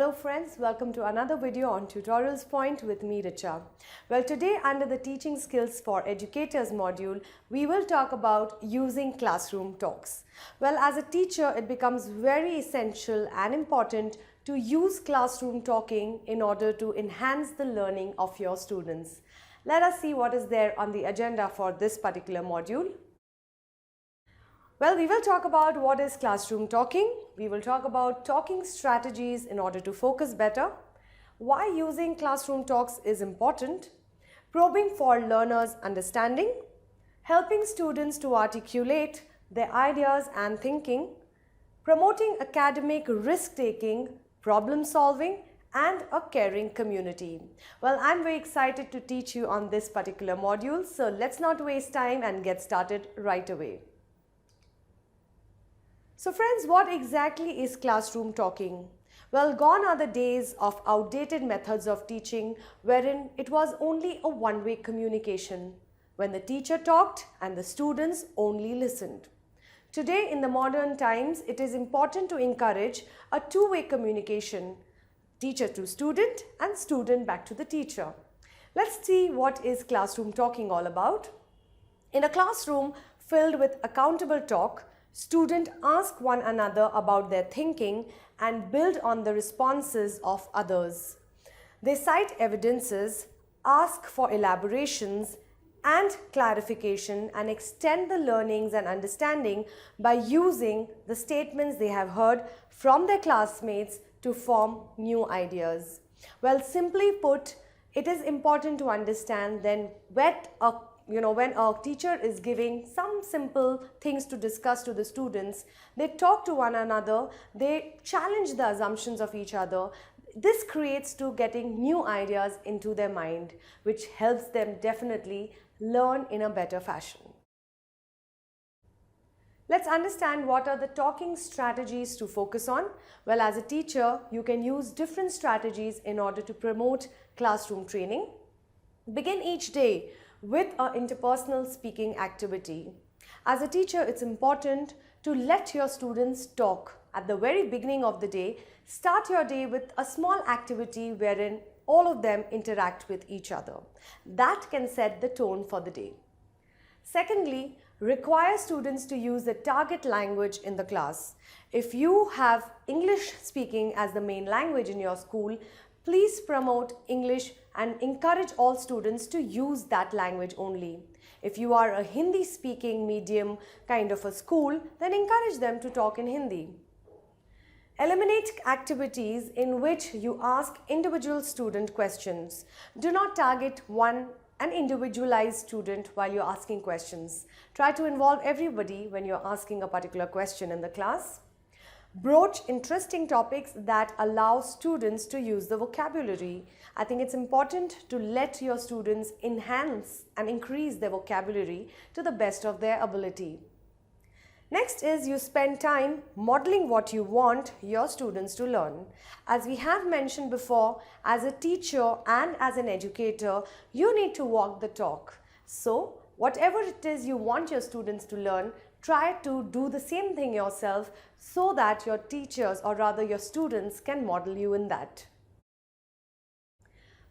Hello friends, welcome to another video on Tutorials Point with me, Richa. Well, today under the Teaching Skills for Educators module, we will talk about using classroom talks. Well, as a teacher, it becomes very essential and important to use classroom talking in order to enhance the learning of your students. Let us see what is there on the agenda for this particular module. Well, we will talk about what is classroom talking. We will talk about talking strategies in order to focus better, why using classroom talks is important, probing for learners' understanding, helping students to articulate their ideas and thinking, promoting academic risk-taking, problem-solving, and a caring community. Well, I'm very excited to teach you on this particular module, so let's not waste time and get started right away. So friends, what exactly is classroom talking? Well, gone are the days of outdated methods of teaching wherein it was only a one-way communication, when the teacher talked and the students only listened. Today, in the modern times, it is important to encourage a two-way communication, teacher to student and student back to the teacher. Let's see what is classroom talking all about. In a classroom filled with accountable talk, students ask one another about their thinking and build on the responses of others. They cite evidences, ask for elaborations and clarification, and extend the learnings and understanding by using the statements they have heard from their classmates to form new ideas. Well, simply put, it is important to understand then when a teacher is giving some simple things to discuss to the students, they talk to one another, they challenge the assumptions of each other. This creates to getting new ideas into their mind, which helps them definitely learn in a better fashion. Let's understand what are the talking strategies to focus on. Well, as a teacher, you can use different strategies in order to promote classroom training. Begin each day with an interpersonal speaking activity. As a teacher, it's important to let your students talk. At the very beginning of the day, start your day with a small activity wherein all of them interact with each other. That can set the tone for the day. Secondly, require students to use the target language in the class. If you have English speaking as the main language in your school, please promote English and encourage all students to use that language only. If you are a Hindi speaking medium kind of a school, then encourage them to talk in Hindi. Eliminate activities in which you ask individual student questions. Do not target an individualized student while you're asking questions. Try to involve everybody when you're asking a particular question in the class. Broach interesting topics that allow students to use the vocabulary. I think it's important to let your students enhance and increase their vocabulary to the best of their ability. Next is you spend time modeling what you want your students to learn. As we have mentioned before, as a teacher and as an educator, you need to walk the talk. So, whatever it is you want your students to learn, try to do the same thing yourself so that your teachers, or rather your students, can model you in that.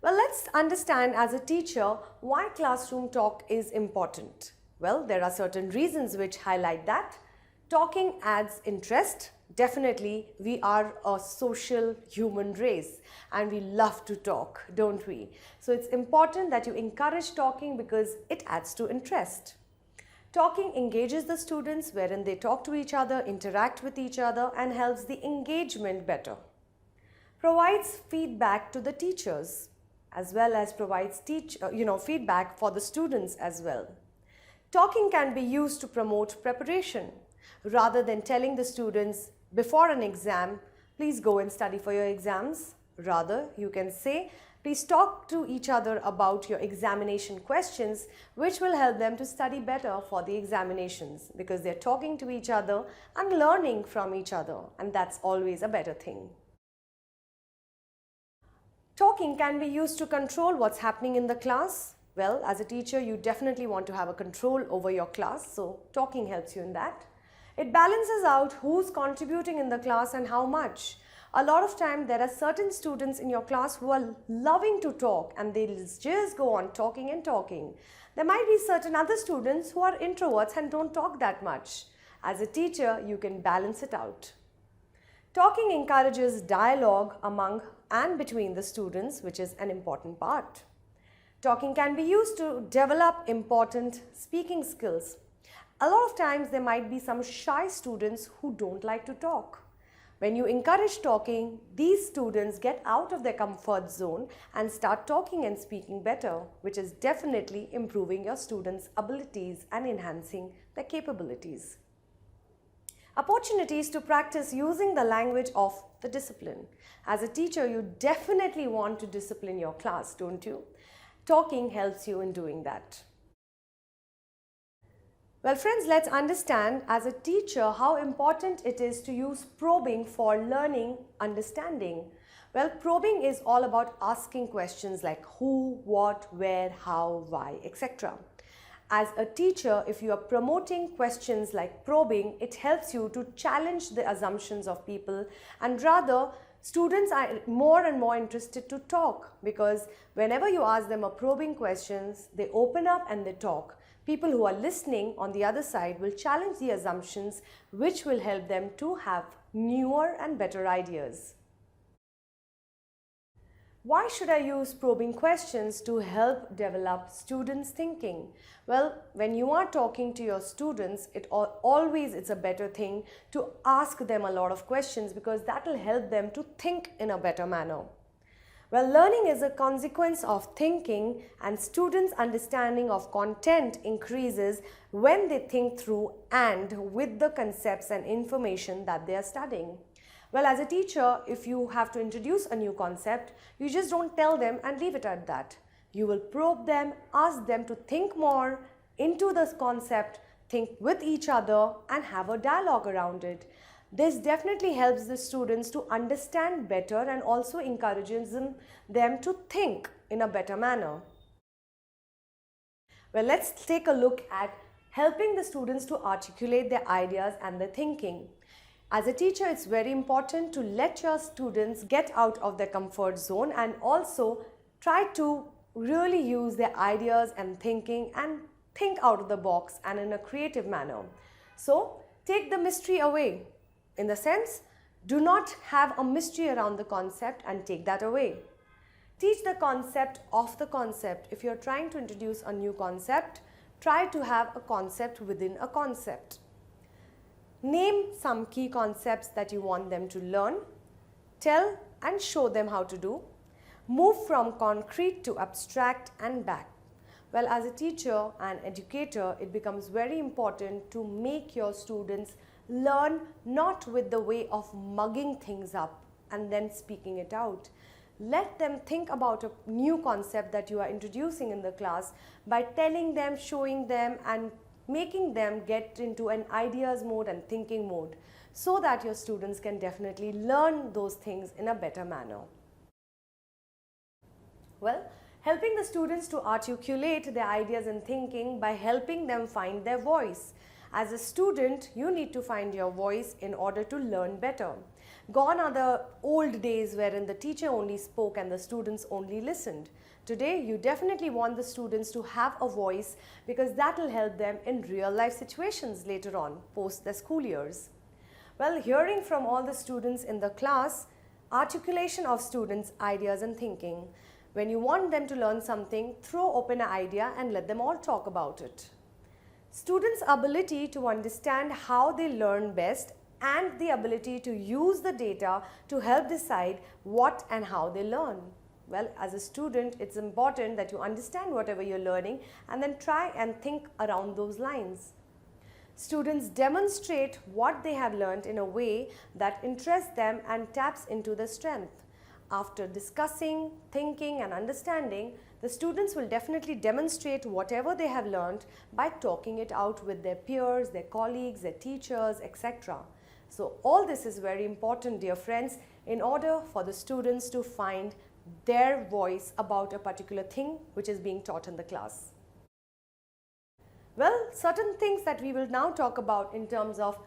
Well, let's understand as a teacher why classroom talk is important. Well, there are certain reasons which highlight that. Talking adds interest. Definitely, we are a social human race and we love to talk, don't we? So it's important that you encourage talking because it adds to interest. Talking engages the students wherein they talk to each other, interact with each other, and helps the engagement better. Provides feedback to the teachers as well as provides feedback for the students as well. Talking can be used to promote preparation. Rather than telling the students before an exam, please go and study for your exams. Rather, you can say, please talk to each other about your examination questions, which will help them to study better for the examinations because they're talking to each other and learning from each other, and that's always a better thing. Talking can be used to control what's happening in the class. Well, as a teacher, you definitely want to have a control over your class, so talking helps you in that. It balances out who's contributing in the class and how much. A lot of time there are certain students in your class who are loving to talk and they'll just go on talking and talking. There might be certain other students who are introverts and don't talk that much. As a teacher, you can balance it out. Talking encourages dialogue among and between the students, which is an important part. Talking can be used to develop important speaking skills. A lot of times there might be some shy students who don't like to talk. When you encourage talking, these students get out of their comfort zone and start talking and speaking better, which is definitely improving your students' abilities and enhancing their capabilities. Opportunities to practice using the language of the discipline. As a teacher, you definitely want to discipline your class, don't you? Talking helps you in doing that. Well friends, let's understand as a teacher how important it is to use probing for learning understanding. Well, probing is all about asking questions like who, what, where, how, why, etc. As a teacher, if you are promoting questions like probing, it helps you to challenge the assumptions of people, and rather students are more and more interested to talk, because whenever you ask them a probing questions, they open up and they talk. People who are listening on the other side will challenge the assumptions, which will help them to have newer and better ideas. Why should I use probing questions to help develop students' thinking? Well, when you are talking to your students, it's a better thing to ask them a lot of questions, because that will help them to think in a better manner. Well, learning is a consequence of thinking, and students' understanding of content increases when they think through and with the concepts and information that they are studying. Well, as a teacher, if you have to introduce a new concept, you just don't tell them and leave it at that. You will probe them, ask them to think more into this concept, think with each other and have a dialogue around it. This definitely helps the students to understand better and also encourages them to think in a better manner. Well, let's take a look at helping the students to articulate their ideas and their thinking. As a teacher, it's very important to let your students get out of their comfort zone and also try to really use their ideas and thinking and think out of the box and in a creative manner. So, take the mystery away. In the sense, do not have a mystery around the concept and take that away. Teach the concept of the concept. If you're trying to introduce a new concept, try to have a concept within a concept. Name some key concepts that you want them to learn. Tell and show them how to do. Move from concrete to abstract and back. Well, as a teacher and educator, it becomes very important to make your students learn not with the way of mugging things up and then speaking it out. Let them think about a new concept that you are introducing in the class by telling them, showing them and making them get into an ideas mode and thinking mode, so that your students can definitely learn those things in a better manner. Well, helping the students to articulate their ideas and thinking by helping them find their voice. As a student, you need to find your voice in order to learn better. Gone are the old days wherein the teacher only spoke and the students only listened. Today, you definitely want the students to have a voice, because that will help them in real life situations later on, post their school years. Well, hearing from all the students in the class, articulation of students' ideas and thinking. When you want them to learn something, throw open an idea and let them all talk about it. Students' ability to understand how they learn best and the ability to use the data to help decide what and how they learn. Well, as a student, it's important that you understand whatever you're learning and then try and think around those lines. Students demonstrate what they have learned in a way that interests them and taps into their strength. After discussing, thinking and understanding, the students will definitely demonstrate whatever they have learned by talking it out with their peers, their colleagues, their teachers, etc. So all this is very important, dear friends, in order for the students to find their voice about a particular thing which is being taught in the class. Well, certain things that we will now talk about in terms of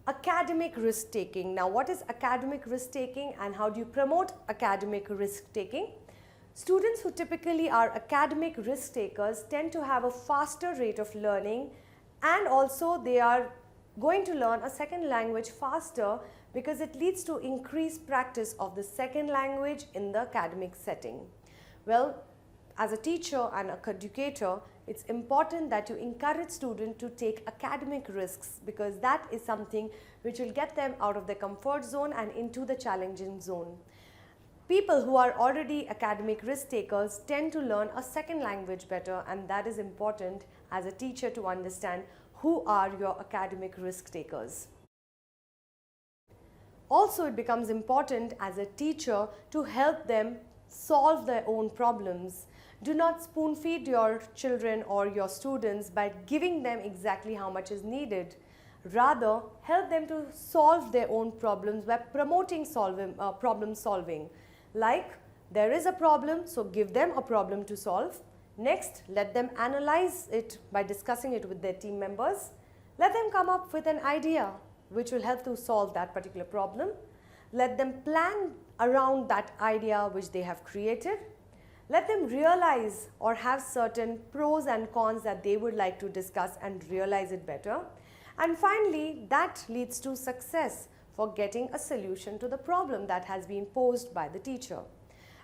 academic risk taking. Now, what is academic risk taking and how do you promote academic risk taking? Students who typically are academic risk takers tend to have a faster rate of learning, and also they are going to learn a second language faster because it leads to increased practice of the second language in the academic setting. Well, as a teacher and a educator, it's important that you encourage students to take academic risks, because that is something which will get them out of their comfort zone and into the challenging zone. People who are already academic risk takers tend to learn a second language better, and that is important as a teacher to understand who are your academic risk takers. Also, it becomes important as a teacher to help them solve their own problems. Do not spoon feed your children or your students by giving them exactly how much is needed. Rather, help them to solve their own problems by promoting problem solving. Like, there is a problem, so give them a problem to solve. Next, let them analyze it by discussing it with their team members. Let them come up with an idea which will help to solve that particular problem. Let them plan around that idea which they have created. Let them realize or have certain pros and cons that they would like to discuss and realize it better. And finally, that leads to success for getting a solution to the problem that has been posed by the teacher.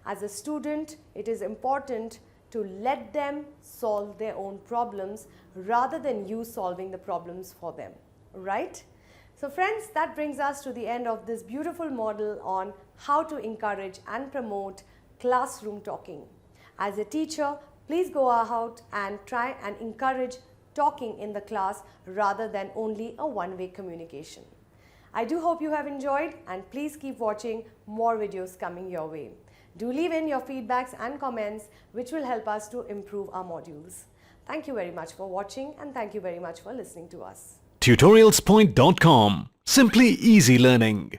As a student, it is important to let them solve their own problems rather than you solving the problems for them, right? So friends, that brings us to the end of this beautiful model on how to encourage and promote classroom talking. As a teacher, please go out and try and encourage talking in the class rather than only a one-way communication. I do hope you have enjoyed, and please keep watching more videos coming your way. Do leave in your feedbacks and comments which will help us to improve our modules. Thank you very much for watching, and thank you very much for listening to us. Tutorialspoint.com. Simply easy learning.